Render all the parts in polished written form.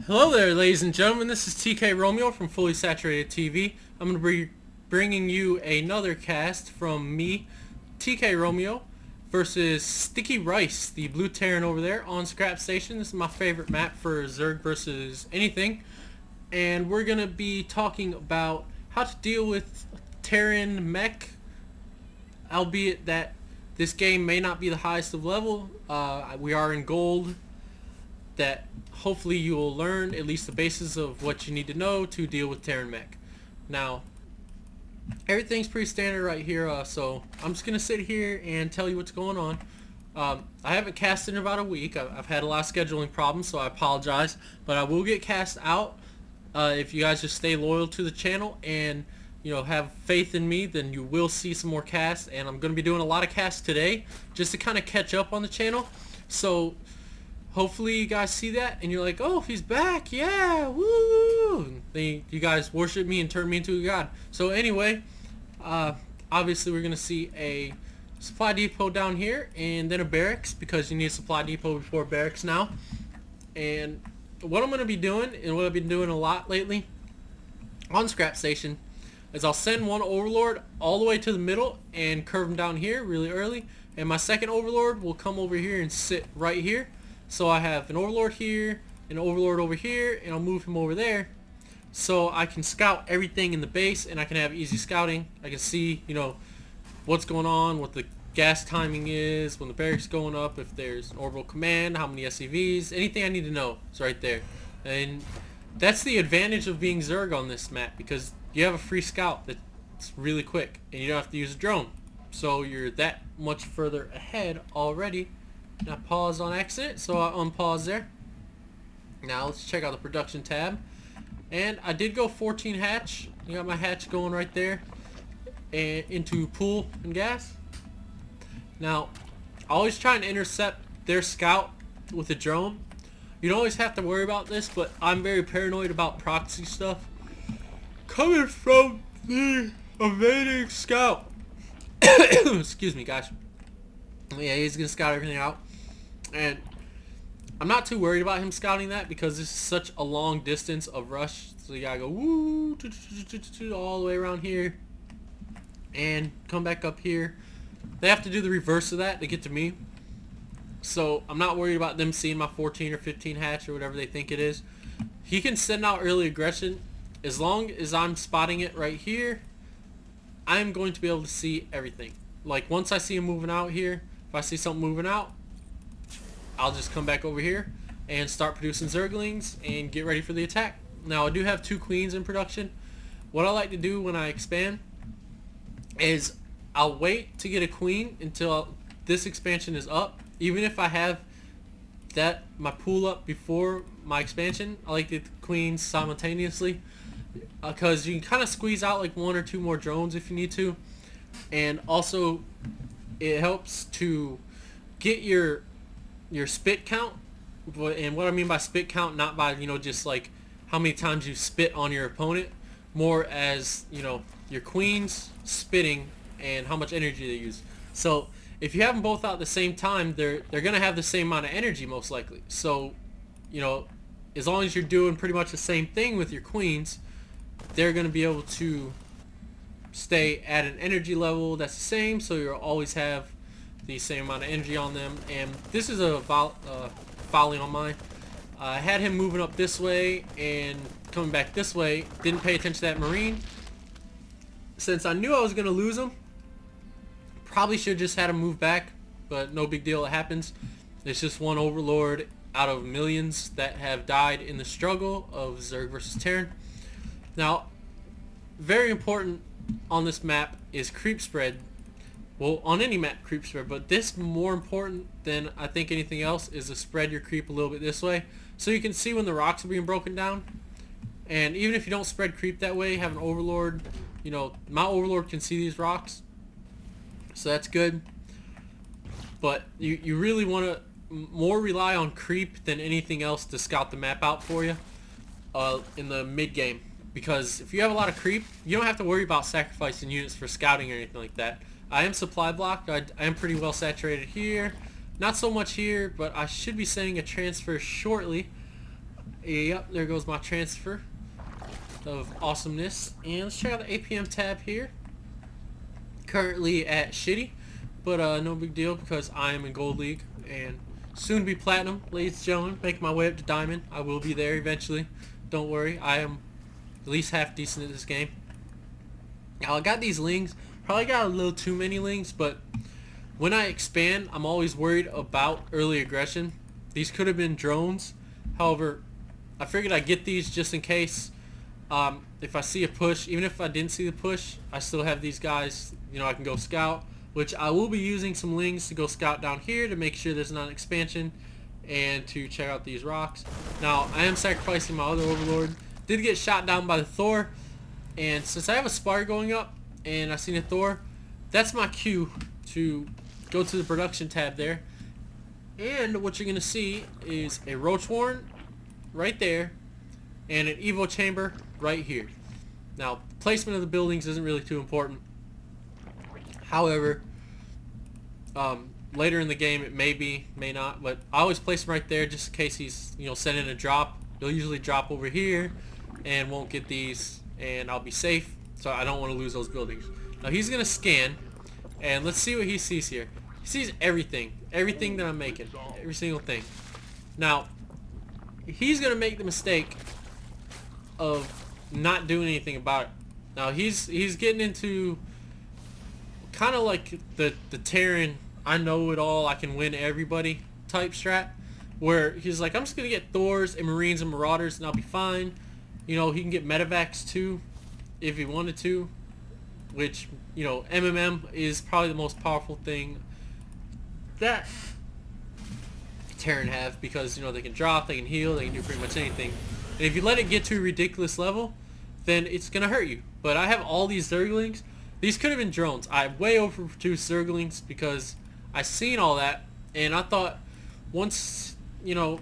Hello there, ladies and gentlemen. This is TKRomeo from Fully Saturated TV. I'm going to be bringing you another cast from me, TKRomeo, versus Sticky Rice, the blue Terran over there on Scrap Station. This is my favorite map for Zerg versus anything. And we're going to be talking about how to deal with Terran mech, albeit that this game may not be the highest of level. We are in gold. That hopefully you will learn at least the basis of what you need to know to deal with Terran mech. Now, everything's pretty standard right here, so I'm just gonna sit here and tell you what's going on. I haven't cast in about a week. I've had a lot of scheduling problems, so I apologize, but I will get cast out. If you guys just stay loyal to the channel and have faith in me, then you will see some more casts, and I'm gonna be doing a lot of casts today just to kind of catch up on the channel. So hopefully you guys see that and you're like, oh, he's back, yeah, woo! And then you guys worship me and turn me into a god. So anyway, obviously we're going to see a supply depot down here and then a barracks, because you need a supply depot before barracks now. And what I'm going to be doing, and what I've been doing a lot lately on Scrap Station, is I'll send one overlord all the way to the middle and curve him down here really early, and my second overlord will come over here and sit right here. So I have an overlord here, an overlord over here, and I'll move him over there so I can scout everything in the base, and I can have easy scouting. I can see, what's going on, what the gas timing is, when the barracks going up, if there's an orbital command, how many SCVs, anything I need to know is right there. And that's the advantage of being Zerg on this map, because you have a free scout that's really quick, and you don't have to use a drone. So you're that much further ahead already. And I paused on accident, so I unpause there. Now let's check out the production tab. And I did go 14 hatch. You got my hatch going right there, and into pool and gas. Now, I always try and intercept their scout with a drone. You don't always have to worry about this, but I'm very paranoid about proxy stuff coming from the invading scout. Excuse me, guys. Yeah, he's gonna scout everything out, and I'm not too worried about him scouting that, because this is such a long distance of rush. So you gotta go woo all the way around here and come back up here. They have to do the reverse of that to get to me, so I'm not worried about them seeing my 14 or 15 hatch or whatever they think it is. He can send out early aggression as long as I'm spotting it right here. I'm going to be able to see everything. Like, once I see him moving out here, if I see something moving out, I'll just come back over here and start producing Zerglings and get ready for the attack. Now, I do have 2 queens in production. What I like to do when I expand is I'll wait to get a queen until this expansion is up. Even if I have my pool up before my expansion, I like to get the queens simultaneously, because you can kind of squeeze out like 1 or 2 more drones if you need to. And also, it helps to get your spit count. And what I mean by spit count, not by just like how many times you spit on your opponent, more as your queens spitting and how much energy they use. So if you have them both out at the same time, they're gonna have the same amount of energy most likely. So as long as you're doing pretty much the same thing with your queens, they're gonna be able to stay at an energy level that's the same, so you'll always have the same amount of energy on them. And this is a volley on mine. I had him moving up this way and coming back this way. Didn't pay attention to that marine. Since I knew I was gonna lose him, probably should have just had him move back, but no big deal, it happens. It's just one overlord out of millions that have died in the struggle of Zerg versus Terran. Now, very important on this map is creep spread. Well, on any map, creep spread, but this more important than I think anything else is to spread your creep a little bit this way, so you can see when the rocks are being broken down. And even if you don't spread creep that way, have an overlord, my overlord can see these rocks, so that's good. But you really want to more rely on creep than anything else to scout the map out for you in the mid game. Because if you have a lot of creep, you don't have to worry about sacrificing units for scouting or anything like that. I am supply blocked. I am pretty well saturated here. Not so much here, but I should be sending a transfer shortly. Yep, there goes my transfer of awesomeness. And let's check out the APM tab here. Currently at shitty, but no big deal because I am in Gold League and soon to be Platinum, ladies and gentlemen. Making my way up to Diamond. I will be there eventually. Don't worry, I am at least half decent at this game. Now I got these lings. Probably got a little too many lings, but when I expand, I'm always worried about early aggression. These could have been drones. However, I figured I'd get these just in case. If I see a push, even if I didn't see the push, I still have these guys. You know, I can go scout, which I will be using some lings to go scout down here to make sure there's not an expansion and to check out these rocks. Now, I am sacrificing my other overlord. Did get shot down by the Thor, and since I have a spar going up and I seen a Thor, that's my cue to go to the production tab there. And what you're going to see is a roach warren right there and an evo chamber right here. Now, placement of the buildings isn't really too important. However, later in the game it may be, may not, but I always place him right there just in case he's, you know, sending a drop. He'll usually drop over here and won't get these, and I'll be safe, so I don't want to lose those buildings. Now he's going to scan, and let's see what he sees here. He sees everything that I'm making, every single thing. Now, he's going to make the mistake of not doing anything about it. Now he's getting into kind of like the Terran, I know it all, I can win everybody type strat, where he's like, I'm just gonna get Thors and Marines and Marauders and I'll be fine. You know, he can get medevacs too if he wanted to, which, you know, MMM is probably the most powerful thing that Terran have, because, you know, they can drop, they can heal, they can do pretty much anything. And if you let it get to a ridiculous level, then it's gonna hurt you. But I have all these Zerglings. These could have been drones. I way overproduced Zerglings because I seen all that, and I thought once, you know,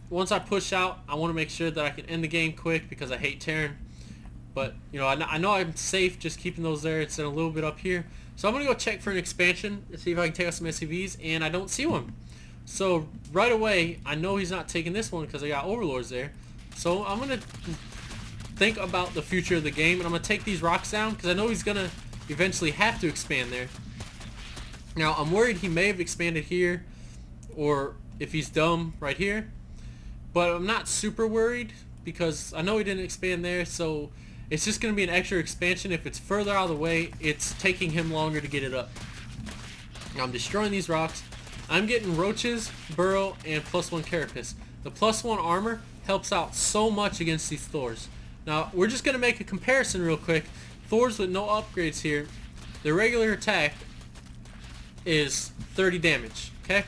once I push out, I want to make sure that I can end the game quick because I hate Terran. But, you know, I know I'm safe just keeping those there. It's in a little bit up here. So I'm going to go check for an expansion and see if I can take out some SCVs, and I don't see one. So right away, I know he's not taking this one because I got overlords there. So I'm going to think about the future of the game, and I'm going to take these rocks down because I know he's going to eventually have to expand there. Now, I'm worried he may have expanded here, or if he's dumb, right here. But I'm not super worried because I know he didn't expand there, so it's just going to be an extra expansion. If it's further out of the way, it's taking him longer to get it up. Now, I'm destroying these rocks. I'm getting roaches, burrow, and +1 carapace. The +1 armor helps out so much against these Thors. Now, we're just going to make a comparison real quick. Thors with no upgrades here, their regular attack is 30 damage, okay?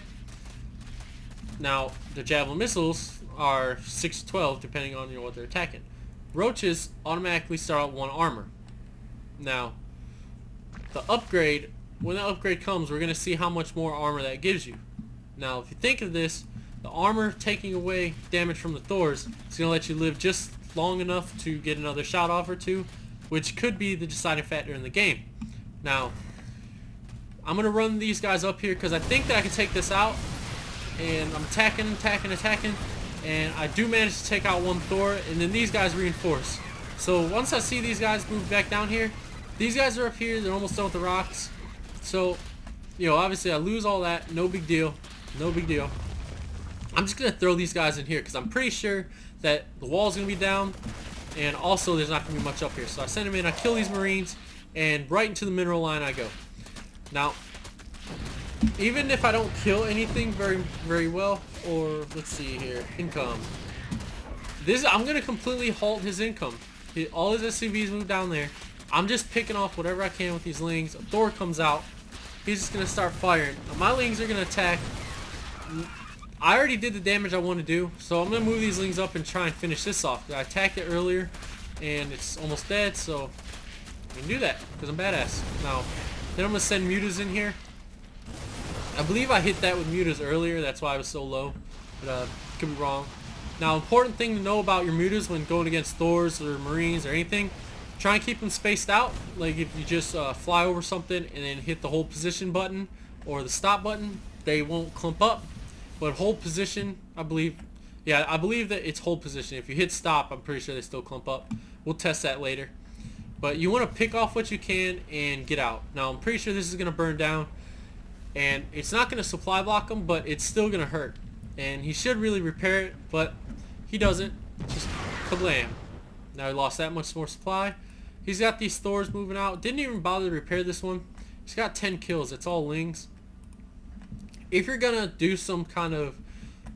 Now, the javelin missiles are 6 to 12 depending on, you know, what they're attacking. Roaches automatically start out 1 armor. Now, the upgrade, when the upgrade comes, we're going to see how much more armor that gives you. Now, if you think of this, the armor taking away damage from the Thors is going to let you live just long enough to get another shot off or two, which could be the deciding factor in the game. Now, I'm going to run these guys up here because I think that I can take this out, and I'm attacking, and I do manage to take out 1 Thor, and then these guys reinforce. So once I see these guys move back down here, these guys are up here, they're almost done with the rocks. So, you know, obviously I lose all that, no big deal, no big deal. I'm just going to throw these guys in here because I'm pretty sure that the wall's going to be down, and also there's not going to be much up here. So I send them in, I kill these Marines, and right into the mineral line I go. Now, even if I don't kill anything very well, or let's see here, income. I'm going to completely halt his income. All his SCVs move down there. I'm just picking off whatever I can with these lings. A Thor comes out. He's just going to start firing. Now, my lings are going to attack. I already did the damage I want to do, so I'm going to move these lings up and try and finish this off. I attacked it earlier, and it's almost dead, so I can do that because I'm badass. Now, then I'm going to send mutas in here. I believe I hit that with mutas earlier, that's why I was so low, but could be wrong. Now, important thing to know about your mutas when going against Thors or Marines or anything, try and keep them spaced out. Like if you just fly over something and then hit the hold position button or the stop button, they won't clump up. But hold position, I believe, Yeah, I believe that it's hold position. If you hit stop, I'm pretty sure they still clump up. We'll test that later. But you want to pick off what you can and get out. Now, I'm pretty sure this is going to burn down. And it's not going to supply block him, but it's still going to hurt. And he should really repair it, but he doesn't. Just kablam. Now he lost that much more supply. He's got these thors moving out. Didn't even bother to repair this one. He's got 10 kills. It's all lings. If you're going to do some kind of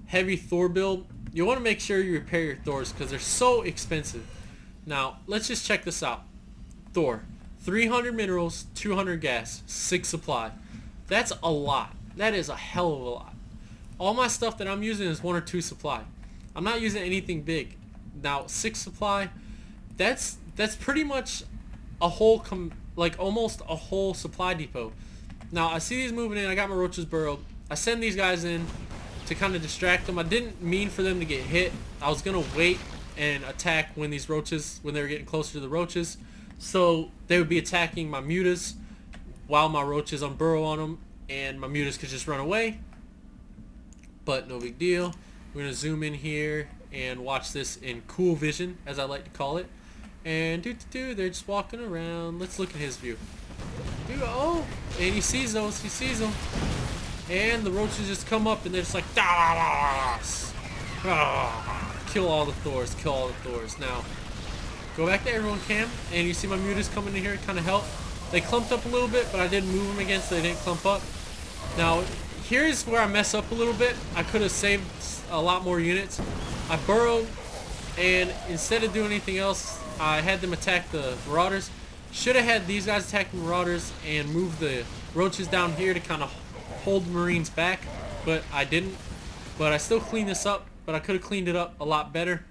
heavy thor build, you want to make sure you repair your thors because they're so expensive. Now, let's just check this out. Thor, 300 minerals, 200 gas, 6 supply. That's a lot. That is a hell of a lot. All my stuff that I'm using is 1 or 2 supply. I'm not using anything big. Now, 6 supply, that's pretty much a whole, like almost a whole supply depot. Now, I see these moving in. I got my roaches burrowed. I send these guys in to kind of distract them. I didn't mean for them to get hit. I was going to wait and attack when these roaches, when they were getting closer to the roaches. So they would be attacking my mutas while my roaches unburrow on them, and my mutas could just run away. But no big deal. We're going to zoom in here and watch this in cool vision, as I like to call it. And they're just walking around. Let's look at his view. Oh, and he sees those. He sees them. And the roaches just come up and they're just like, kill all the thors, kill all the thors. Now, go back to everyone cam, and you see my mutas coming in here to kind of help. They clumped up a little bit, but I didn't move them again, so they didn't clump up. Now, here's where I mess up a little bit. I could have saved a lot more units. I burrowed, and instead of doing anything else, I had them attack the marauders. Should have had these guys attack the marauders and move the roaches down here to kind of hold the marines back, but I didn't. But I still cleaned this up, but I could have cleaned it up a lot better.